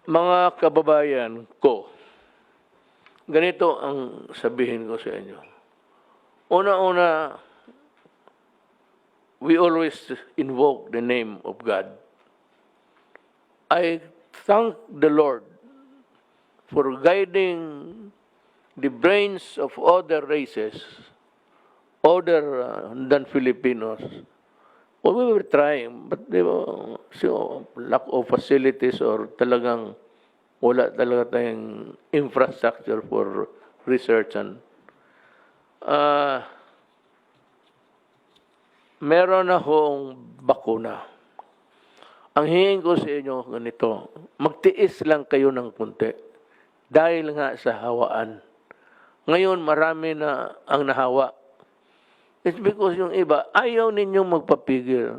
Mga kababayan ko, ganito ang sabihin ko sa inyo. Una-una, we always invoke the name of God. I thank the Lord for guiding the brains of other races, other than Filipinos. Well, we were trying, but they were, so, lack of facilities or talagang wala talaga tayong infrastructure for research and meron akong bakuna. Ang hingin ko sa inyo ganito, magtiis lang kayo ng kunti dahil nga sa hawaan. Ngayon marami na ang nahawa. It's because yung iba, ayaw ninyong magpapigil.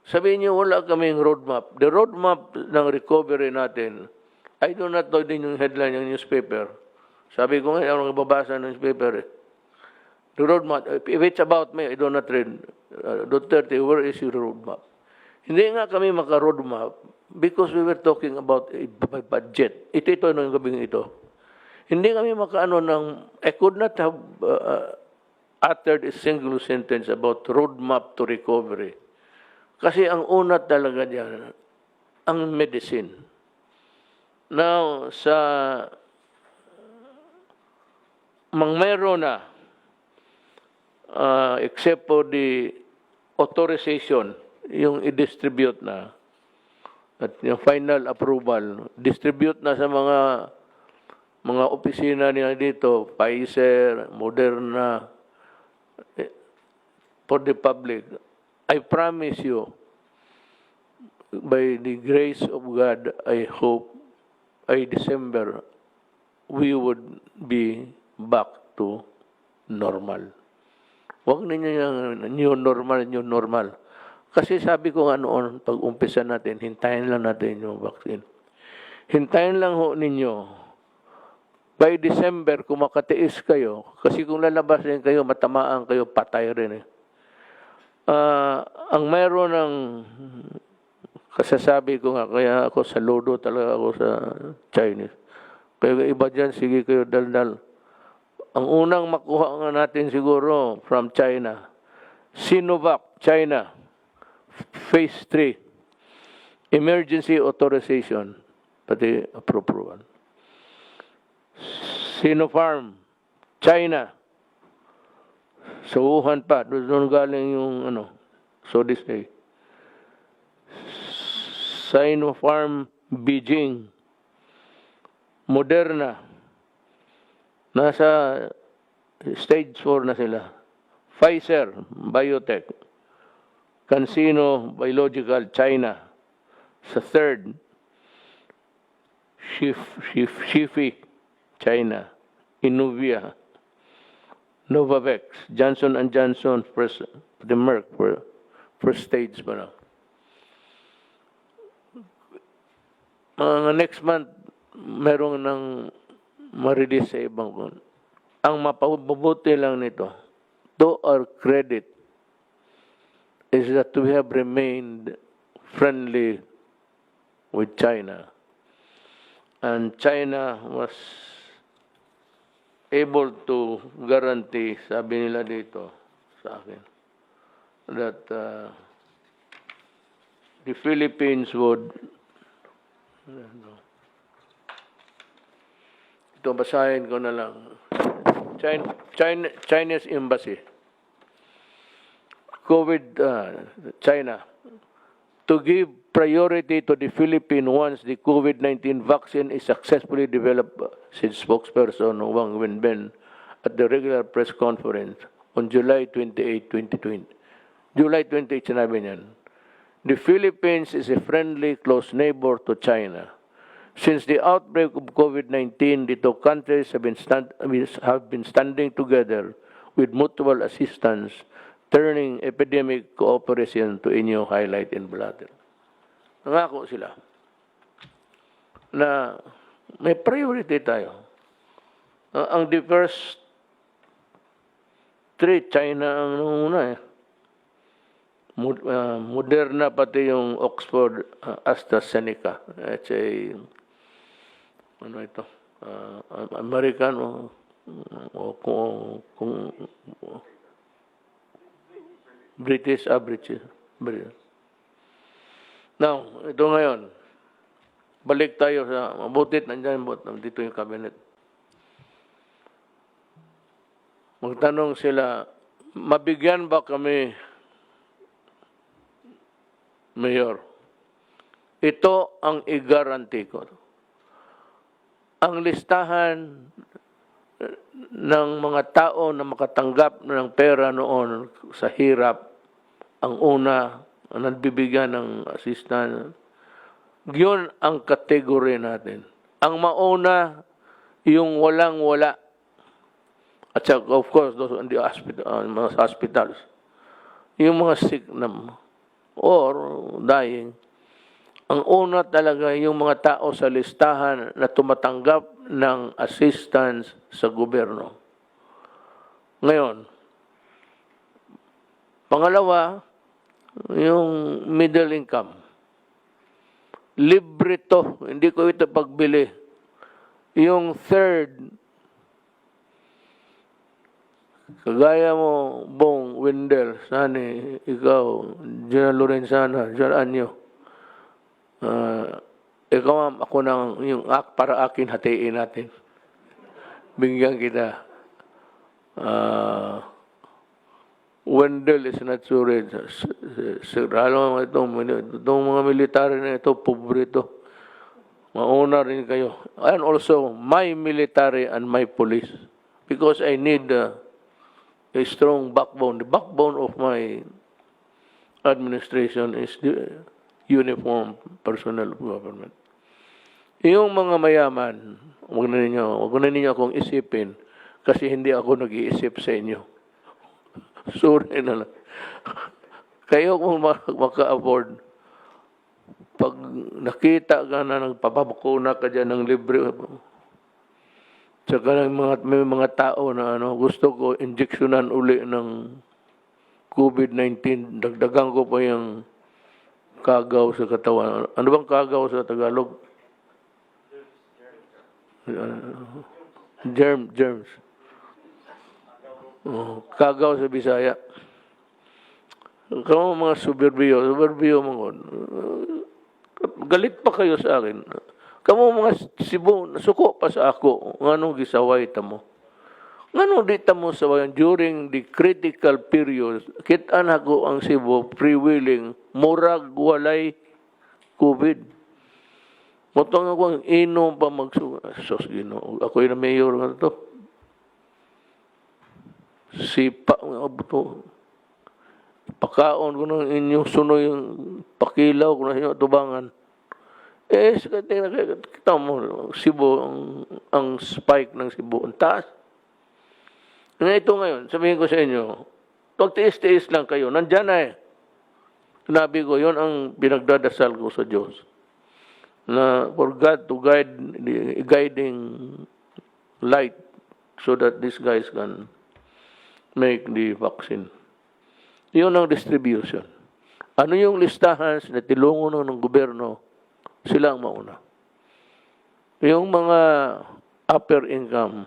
Sabihin niyo, wala kaming roadmap. The roadmap ng recovery natin, I do not know din yung headline ng newspaper. Sabi ko ngayon, ako nagbabasa ng newspaper. The roadmap, if it's about me, I do not read. Duterte, where is your roadmap? Hindi nga kami maka-roadmap because we were talking about a budget. Ito ng gabing ito. Hindi kami makaano ng, I could not have uttered a single sentence about roadmap to recovery. Kasi ang una talaga diyan, ang medicine. Now, sa meron na, except for the authorization, yung i-distribute na, at yung final approval, distribute na sa mga opisina nila dito, Pfizer, Moderna, for the public. I promise you, by the grace of God, I hope, by December, we would be back to normal. Huwag ninyo yung new normal. Kasi sabi ko nga noon, pag umpisa natin, hintayin lang natin yung vaccine. Hintayin lang ho ninyo. By December, kung makatiis kayo, kasi kung lalabas rin kayo, matamaan kayo, patay rin eh. Ang mayroon ng kasasabi ko nga, kaya ako saludo talaga ako sa Chinese. Kaya iba dyan, sige kayo daldal. Ang unang makuha nga natin siguro from China, Sinovac, China, Phase 3, Emergency Authorization, pati approval. Sinopharm, China, sa Wuhan pa, doon galing yung so this day. Sinopharm, Beijing, Moderna, nasa stage 4 na sila. Pfizer, Biotech, CanSino, Biological, China, sa third, Shifi, China, Inuvia, Novavax, Johnson & Johnson, the Merck, first stage pa lang. Next month, meron ng ma-release sa ibang kon. Ang mapabubuti lang nito, to our credit, is that we have remained friendly with China. And China was able to guarantee, sabi nila dito sa akin, that the Philippines would, ito basahin ko na lang, Chinese Embassy, China, to give priority to the Philippines once the COVID-19 vaccine is successfully developed, said spokesperson Wang Wenbin at the regular press conference on July 28, 2020. July 28, sinabi niyan. The Philippines is a friendly, close neighbor to China. Since the outbreak of COVID-19, the two countries have been standing together with mutual assistance, turning epidemic cooperation to a new highlight in bilateral. Nangako sila na may priority tayo. Ang the first three, China ang nanguna eh. Moderna pati yung Oxford AstraZeneca. It's a ano ito, American o kung British, British. Now, ito ngayon, balik tayo sa mabutit, nandiyan dito yung cabinet. Magtanong sila, mabigyan ba kami, Mayor? Ito ang i-guarantee ko. Ang listahan ng mga tao na makatanggap ng pera noon sa hirap, ang una, ang nagbibigyan ng assistance, yun ang kategory natin. Ang mauna, yung walang-wala. At saka, of course, those in the mga hospitals. Yung mga sick na or dying. Ang una talaga yung mga tao sa listahan na tumatanggap ng assistance sa gobyerno. Ngayon, pangalawa, yung middle income. Libre to, hindi ko ito pagbili. Yung third, kagaya mo, Bong, Wendell, Sani, ikaw, General Lorenzana, General Anyo, ikaw ma'am, ako nang yung para akin hatiin natin. Bigyan kita. Wendell is not sure. Alam mo itong mga military na ito, pobre ito. Mauna rin kayo. And also, my military and my police. Because I need a strong backbone. The backbone of my administration is the uniform personnel of government. Yung mga mayaman, wag na ninyo akong isipin kasi hindi ako nag-iisip sa inyo. Sorry na lang. Kayo kung maka-afford, pag nakita ka na ng papabakuna ka dyan ng libre, tsaka may mga tao na gusto ko injeksyonan uli ng COVID-19, dagdagan ko pa yung kagaw sa katawan. Ano bang kagaw sa Tagalog? Germs. Kagaw sa Bisaya. Kamu mga suburbiyo mga galit pa kayo sa akin. Kamu mga Cebu, suko pa sa ako. Anong gisaway ta mo? Ngano di ta mo sawayan during the critical period, kita na ko ang Cebu pre-willing, murag walay COVID. Motong ako ang inom pa sos Ginoo. Ako yung mayor nga to. Sipa nga buto. Pakaon ko ng inyong sunoy yung pakilaw ko na inyo tubangan. Kita mo, Cebu, ang spike ng Cebu, ang taas. Ito ngayon, sabihin ko sa inyo, pagtiis-tiis lang kayo, nandyan na eh. Sinabi ko, yun ang pinagdadasal ko sa Diyos. Na for God to guide the guiding light so that these guys can make the vaccine. Yun ang distribution. Ano yung listahan na tilungon ng gobyerno, sila ang mauna. Yung mga upper income,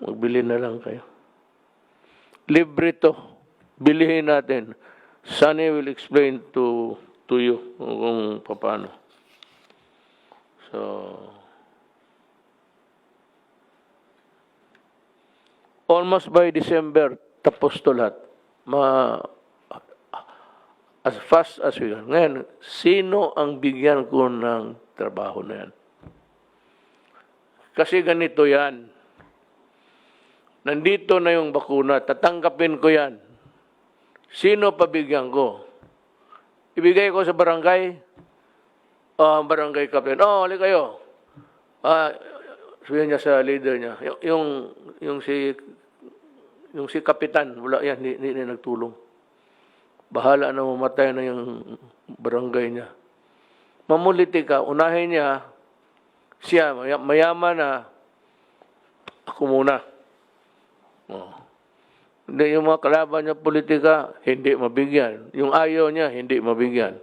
magbili na lang kayo. Libre to. Bilihin natin. Sunny will explain to you kung paano. So, almost by December, tapos to lahat. As fast as we can. Ngayon, sino ang bigyan ko ng trabaho na yan? Kasi ganito yan. Nandito na yung bakuna, tatanggapin ko yan. Sino pabigyan ko? Ibigay ko sa barangay? Barangay captain. Hali kayo. Sabihin niya sa leader niya. Yung si kapitan, wala yan, hindi nagtulong. Bahala na mamatay na yung barangay niya. Mamuliti ka, unahin niya, siya, mayaman na, ako muna. Hindi yung mga kalaban niya politika, hindi mabigyan. Yung ayaw niya, hindi mabigyan.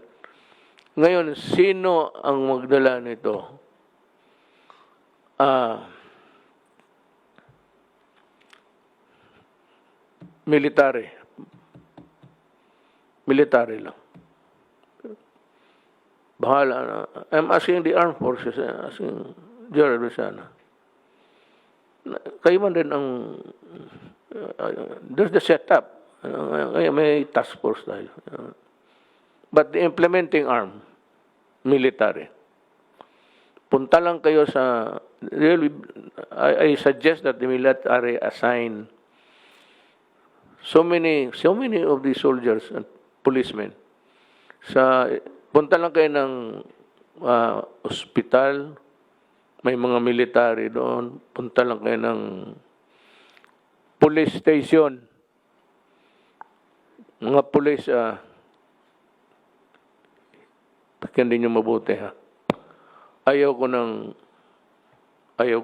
Ngayon, sino ang magdala nito? ah, military. Military lang. Bahala na. I'm asking the armed forces, asking General Luciana. Kayo man din ang, there's the setup. Kaya may task force tayo. But the implementing arm, military. Punta lang kayo sa, really, I suggest that the military assign so many of the soldiers and policemen punta lang kayo ng ospital, may mga military doon, punta lang kayo ng police station, mga police, pakyan din nyo mabuti, ha. Ayaw ko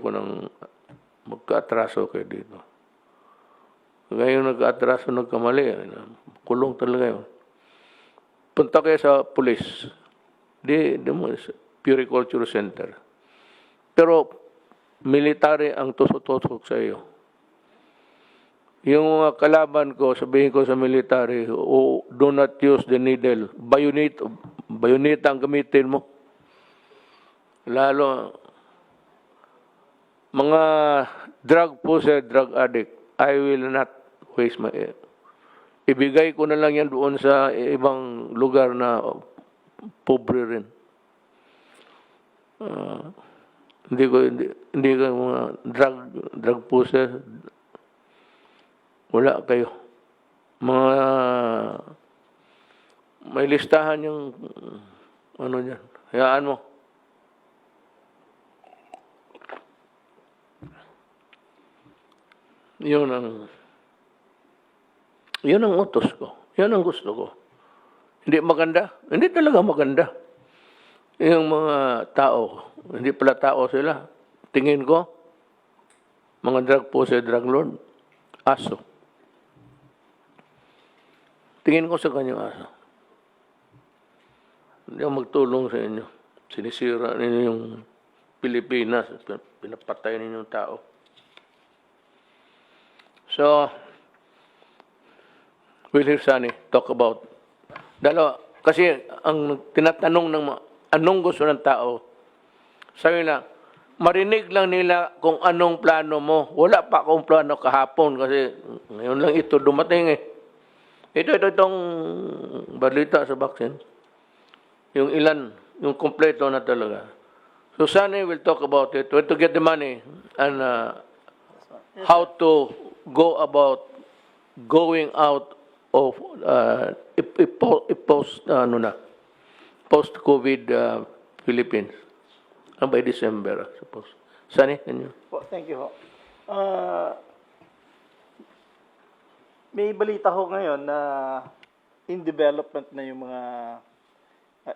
ng magka-atraso kayo dito. Ngayon nag-atraso, nagkamali. Kulong talaga yun. Punta kayo sa police. Puriculture Center. Pero military ang tusok-tusok sa iyo. Yung mga kalaban ko, sabihin ko sa military, do not use the needle. Bayonet ang gamitin mo. Lalo, mga drug possessor, drug addict, I will not waste my ibigay ko na lang yan doon sa ibang lugar na pobre rin. Hindi ko mga drug possessor, wala kayo. Mga may listahan yung ano niyan. Hayaan mo. Yun ang utos ko. Yun ang gusto ko. Hindi maganda. Hindi talaga maganda. Yung mga tao, hindi pala tao sila. Tingin ko, mga drug possessor, drug lord, aso. Tingin ko sa kanyang aso. Hindi ako magtulong sa inyo. Sinisira ninyo yung Pilipinas. Pinapatay ninyo yung tao. So, we'll hear Sunny talk about dalawa. Kasi ang tinatanong ng anong gusto ng tao, sabi na, marinig lang nila kung anong plano mo. Wala pa akong plano kahapon kasi ngayon lang ito dumating eh. Itong balita sa vaccine. Yung ilan, yung kompleto na talaga. So Sunny will talk about it, where to get the money and how to go about going out of post-COVID Philippines by December, I suppose. Sunny, can you? Po, thank you ho. May balita ho ngayon na in development na yung mga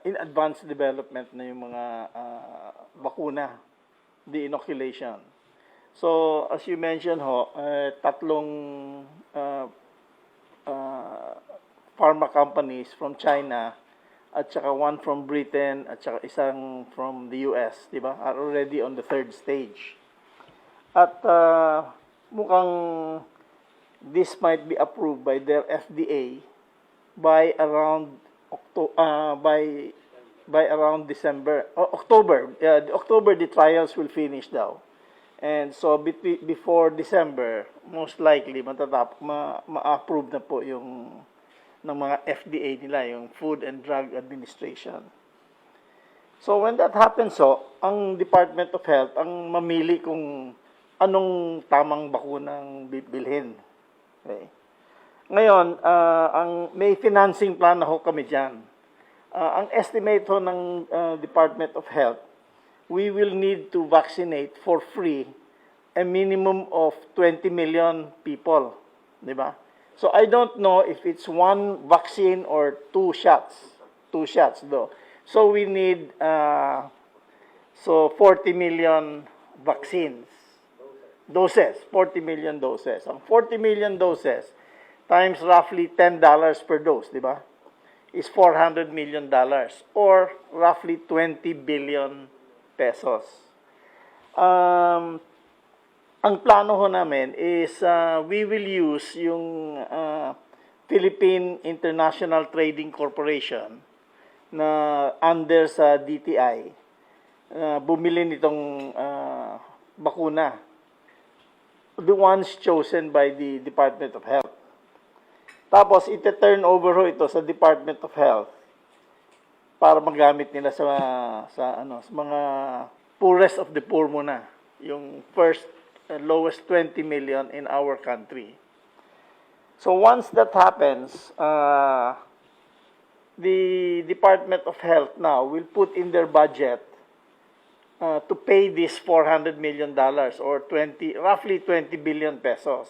in advanced development na yung mga bakuna, the inoculation. So, as you mentioned ho, tatlong pharma companies from China at saka one from Britain at saka isang from the US, di ba? Are already on the third stage. At mukhang this might be approved by their FDA by around around December or October. October the trials will finish daw. And so before December, most likely ma-approve na po yung ng mga FDA nila, yung Food and Drug Administration. So when that happens, ang Department of Health ang mamili kung anong tamang bakunang bibilhin. Okay. Ngayon, ang may financing plan na ho kami diyan. Ang estimate ho ng Department of Health, we will need to vaccinate for free a minimum of 20 million people, di ba? So I don't know if it's one vaccine or two shots though. So we need 40 million vaccines. Doses, 40 million doses. Ang 40 million doses times roughly $10 per dose, di ba? Is $400 million or roughly 20 billion pesos. ang plano ho namin is we will use yung Philippine International Trading Corporation na under sa DTI, bumili nitong bakuna. The ones chosen by the Department of Health. Tapos, ite-turn over ho ito sa Department of Health para magamit nila sa mga poorest of the poor muna. Yung first, lowest 20 million in our country. So, once that happens, the Department of Health now will put in their budget to pay this $400 million or roughly 20 billion pesos.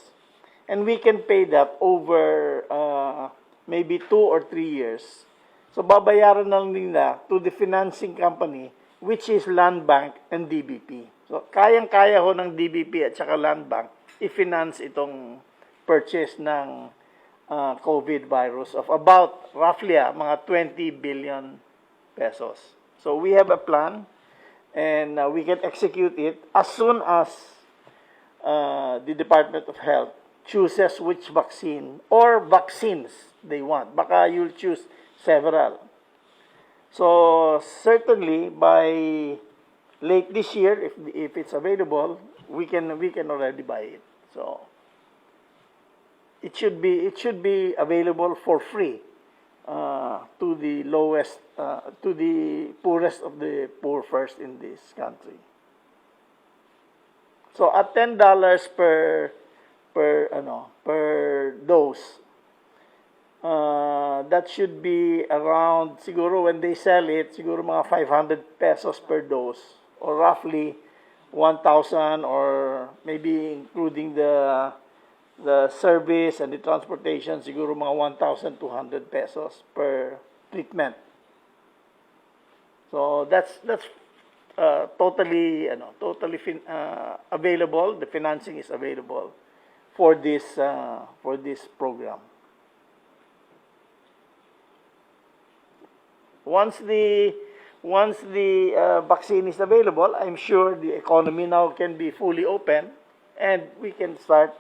And we can pay that over maybe 2 or 3 years. So, babayaran na lang nila to the financing company, which is Land Bank and DBP. So, kayang-kaya ho ng DBP at saka Land Bank i-finance itong purchase ng COVID virus of about roughly mga 20 billion pesos. So, we have a plan and we can execute it as soon as the Department of Health chooses which vaccine or vaccines they want. Baka you'll choose several. So, certainly by late this year, if it's available, we can already buy it. So, it should be available for free to the lowest, to the poorest of the poor first in this country. So, at $10 per dose, that should be around, siguro when they sell it, siguro mga 500 pesos per dose, or roughly 1,000, or maybe including the service and the transportation, siguro mga 1,200 pesos per treatment. So that's totally available. The financing is available for this program. Once the vaccine is available, I'm sure the economy now can be fully open and we can start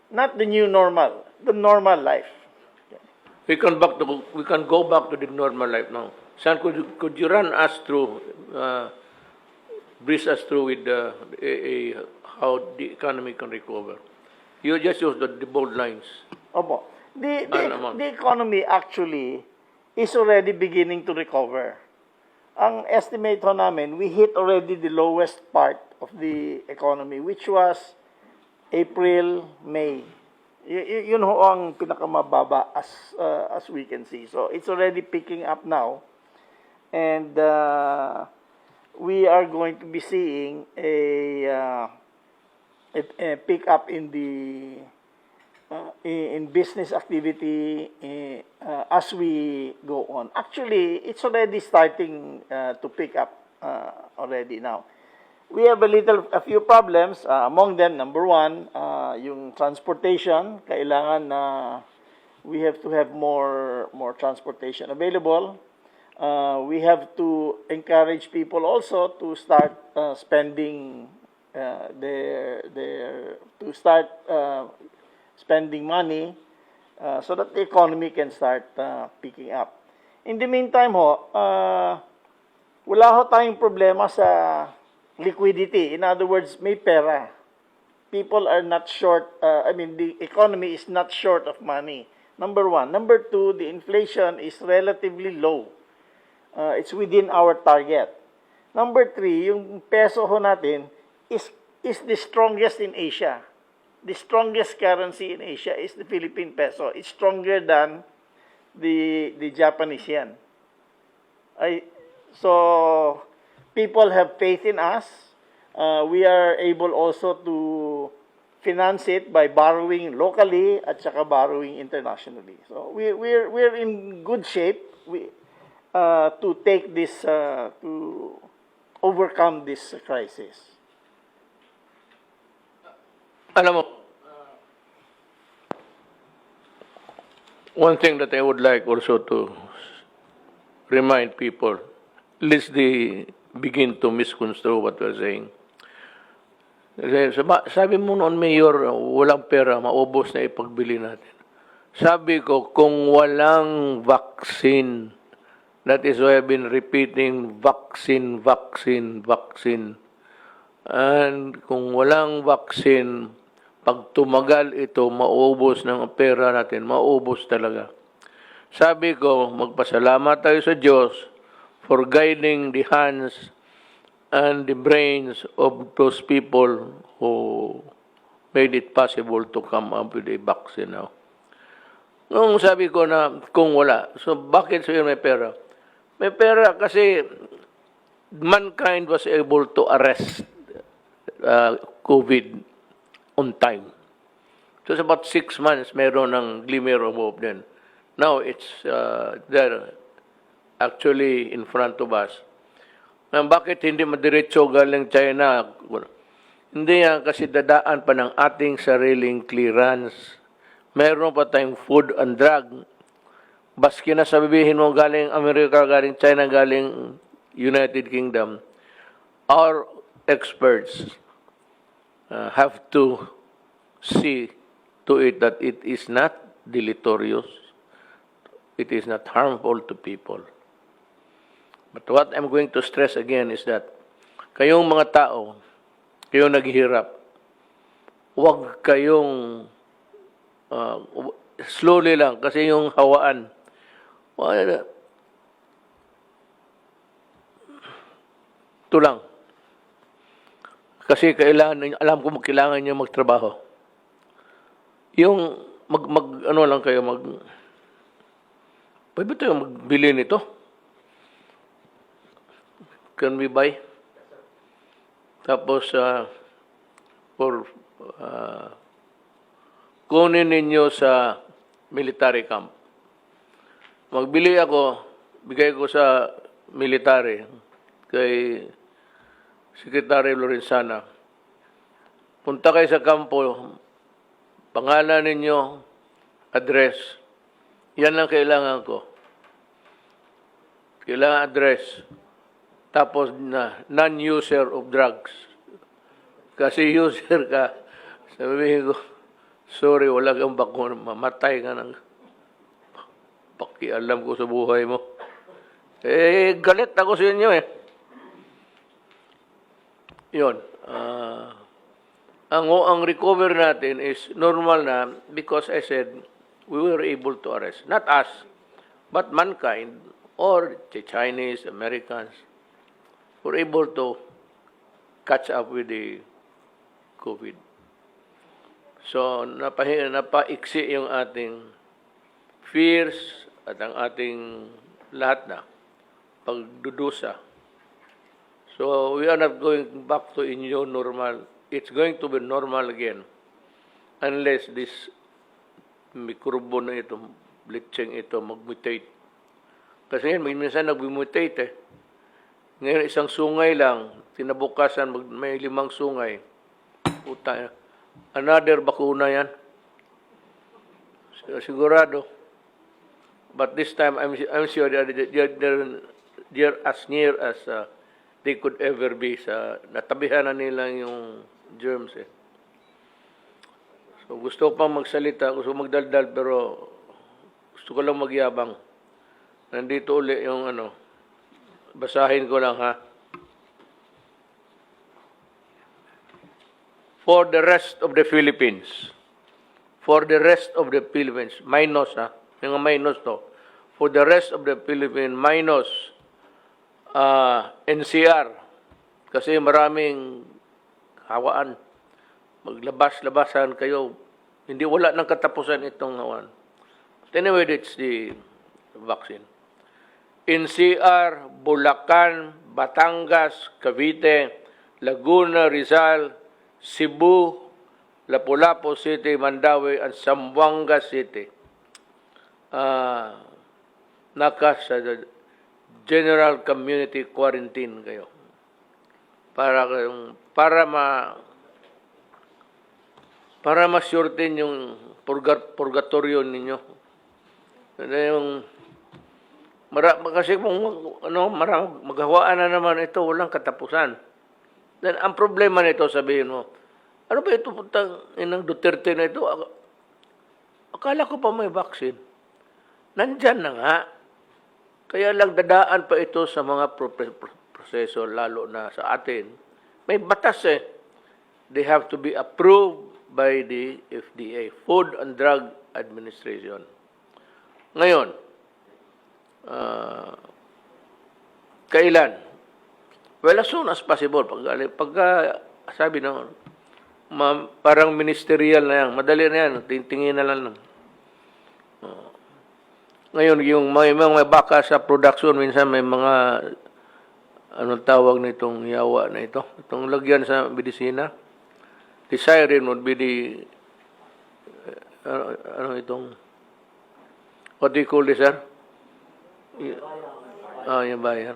not the new normal, the normal life. We can go back to the normal life now. Sir, could you run us through, breeze us through with how the economy can recover? You just use the bold lines. Opo. The economy actually is already beginning to recover. Ang estimate ho namin, we hit already the lowest part of the economy, which was April, May. Yun ho ang pinakamababa as we can see. So it's already picking up now. And we are going to be seeing a pick up in the in business activity as we go on. Actually, it's already starting to pick up already now. We have a few problems. Among them, number one, yung transportation. Kailangan na we have to have more transportation available. We have to encourage people also to start spending spending money so that the economy can start picking up. In the meantime wala ho tayong problema sa liquidity. In other words, may pera. People are not short, the economy is not short of money. Number one. Number two, the inflation is relatively low. It's within our target. Number three, yung peso ho natin is the strongest in Asia. The strongest currency in Asia is the Philippine peso. It's stronger than the Japanese yen. So people have faith in us. We are able also to finance it by borrowing locally at saka borrowing internationally. So we're in good shape to take this to overcome this crisis. Alam mo, one thing that I would like also to remind people, lest they begin to misconstrue what we're saying. Sabi mo noon, Mayor, walang pera, maubos na ipagbili natin. Sabi ko, kung walang vaccine, that is why I've been repeating vaccine, vaccine, vaccine. And kung walang vaccine, pag tumagal ito, maubos ng pera natin, maubos talaga. Sabi ko, magpasalamat tayo sa Diyos for guiding the hands and the brains of those people who made it possible to come up with a vaccine now. Nung sabi ko na kung wala, so bakit sa'yo may pera? May pera kasi mankind was able to arrest COVID on time. So it's about 6 months, meron ng glimmer of hope din. Now it's there actually in front of us. Bakit hindi madiretso galing China? Hindi yan kasi dadaan pa ng ating sariling clearance. Meron pa tayong food and drug. Baski na sabihin mo galing Amerika, galing China, galing United Kingdom, our experts have to see to it that it is not deleterious, it is not harmful to people. But what I'm going to stress again is that kayong mga tao, kayong naghihirap, huwag kayong slowly lang kasi yung hawaan. Ito lang. Kasi kailangan, alam ko kailangan niyo magtrabaho. Yung ano lang kayo pwede tayo magbili nito? Can we buy? Tapos kunin ninyo sa military camp. Magbili ako, bigay ko sa military kay Secretary Lorenzana. Punta kayo sa kampo, pangalan ninyo, address. Yan lang kailangan ko. Kailangan address. Tapos non-user of drugs. Kasi user ka, sabihin ko, sorry, wala kang bakuna, mamatay ka ng pakialam ko sa buhay mo. Galit ako sa inyo eh. Yun. Ang recover natin is normal na because I said we were able to arrest. Not us, but mankind or the Chinese, Americans were able to catch up with the COVID. So, napaiksi yung ating fears at ang ating lahat na pagdudusa. So, we are not going back to a new normal. It's going to be normal again unless this mikrobo na ito, bleaching ito, mag-mutate. Kasi yan, minsan nag-mutate eh. Ngayon, isang sungay lang, tinabukasan, may 5 sungay. Puta, another bakuna yan. Sigurado. But this time, I'm sure they're as near as they could ever be. Natabihan na nila yung germs eh. So gusto pang magsalita, gusto magdaldal, pero gusto ko lang magyabang. Nandito uli yung basahin ko lang ha. For the rest of the Philippines. For the rest of the Philippines. Minus ha. Yung minus to. For the rest of the Philippines, minus NCR. Kasi maraming hawaan. Maglabas-labasan kayo. Hindi wala ng katapusan itong hawaan. Anyway, that's the vaccine. NCR, Bulacan, Batangas, Cavite, Laguna, Rizal, Cebu, Lapu-Lapu City, Mandawi, and Zamboanga City. Naka sa general community quarantine kayo. Para ma-shorten yung purgatorio ninyo. Yung kasi kung maghawaan na naman ito, walang katapusan. Then ang problema nito, sabihin mo, Ano ba ito putang inang Duterte na ito? Akala ko pa may vaccine. Nandyan na nga. Kaya lang dadaan pa ito sa mga proseso, lalo na sa atin. May batas eh. They have to be approved by the FDA, Food and Drug Administration. Ngayon, kailan? Well, as soon as possible. Pagka sabi na, parang ministerial na yan, madali na yan, tingin na lang. Ngayon, yung may baka sa production, minsan may mga, anong tawag na itong yawa na ito? Itong lagyan sa medisina. The siren would be the, itong, what do you call this, sir? Yung bayan.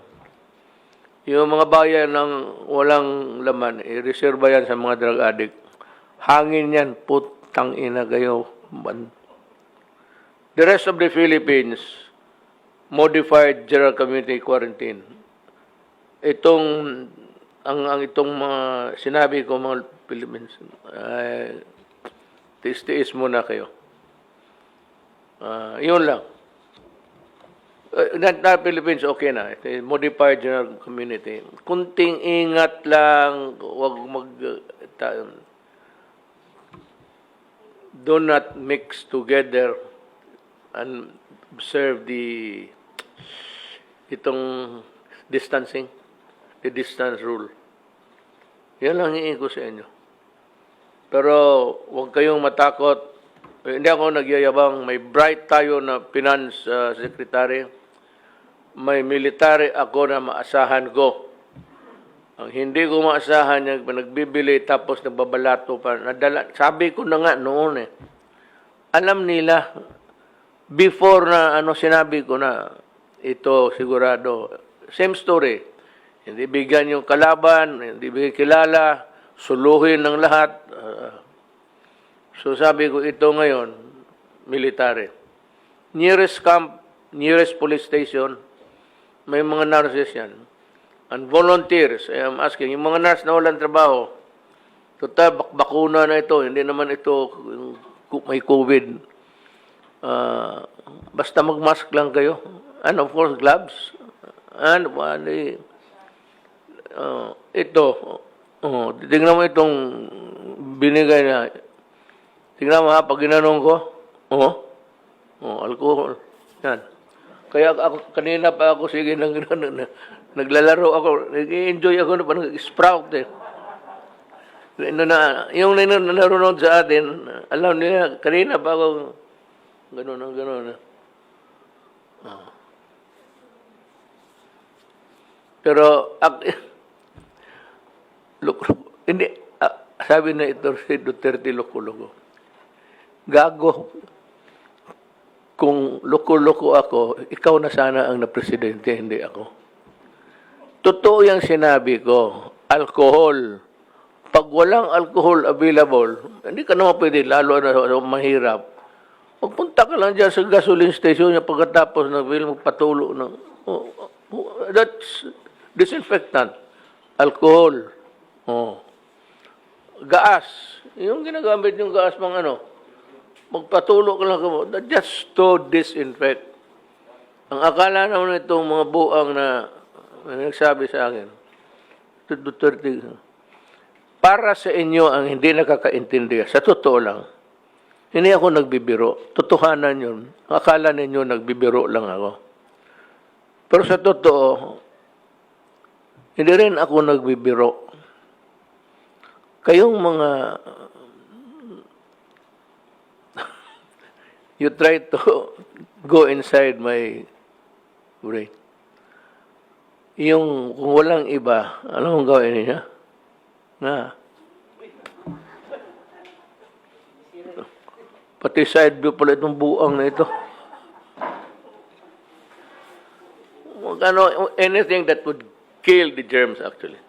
Yung mga bayan ng walang laman, i-reserve yan sa mga drug addict. Hangin yan, putang ina kayo. The rest of the Philippines, modified general community quarantine. Itong mga sinabi ko mga Philippines, tiis-tiis muna kayo. Yun lang. Not Philippines, okay na. Ito, modified general community. Kunting ingat lang, wag do not mix together and observe itong distancing, the distance rule. Yan lang hihingi ko sa inyo. Pero huwag kayong matakot. Hindi ako nagyayabang. May bright tayo na finance secretary. May military ako na maasahan ko. Ang hindi ko maasahan yung nagbibili tapos nagbabalato pa. Sabi ko na nga noon eh. Alam nila, before na sinabi ko na ito sigurado. Same story. Hindi bigyan yung kalaban, hindi bigyan kilala, suluhin ng lahat. So sabi ko ito ngayon, military. Nearest camp, nearest police station, may mga nurses yan. And volunteers, I am asking, yung mga nurse na walang trabaho, total, bakuna na ito, hindi naman ito may COVID. Basta mag-mask lang kayo. And of course, gloves. And ito, tingnan mo itong binigay na, tingnan mo ha, pag ginanong ko, alcohol. Yan. Kaya ako, kanina pa ako, sige, naglalaro ako, nag-enjoy ako na parang sprout eh. Yung nanonood sa atin, alam nila, kanina pa ako, gano'n. Pero, hindi, sabi na ito si Duterte, loko-loko. Gago. Kung loko-loko ako, ikaw na sana ang na-presidente, hindi ako. Totoo yung sinabi ko, alcohol. Pag walang alcohol available, hindi ka naman pwede, lalo na mahirap. Magpunta ka lang dyan sa gasoline station niya pagkatapos magpatulo ng, that's disinfectant. Alcohol. Gas. Yung ginagamit yung gas pang magpatulo ka lang ka mo, just to disinfect. Ang akala naman itong mga buang na nagsabi sa akin, Duterte, para sa inyo ang hindi nakakaintindi, sa totoo lang, hindi ako nagbibiro. Totohanan yun. Akala ninyo nagbibiro lang ako. Pero sa totoo, hindi rin ako nagbibiro. Kayong mga you try to go inside my brain. Yung kung walang iba, alam mong gawin niya? Pati side view pala itong buang na ito. Anything that would kill the germs actually.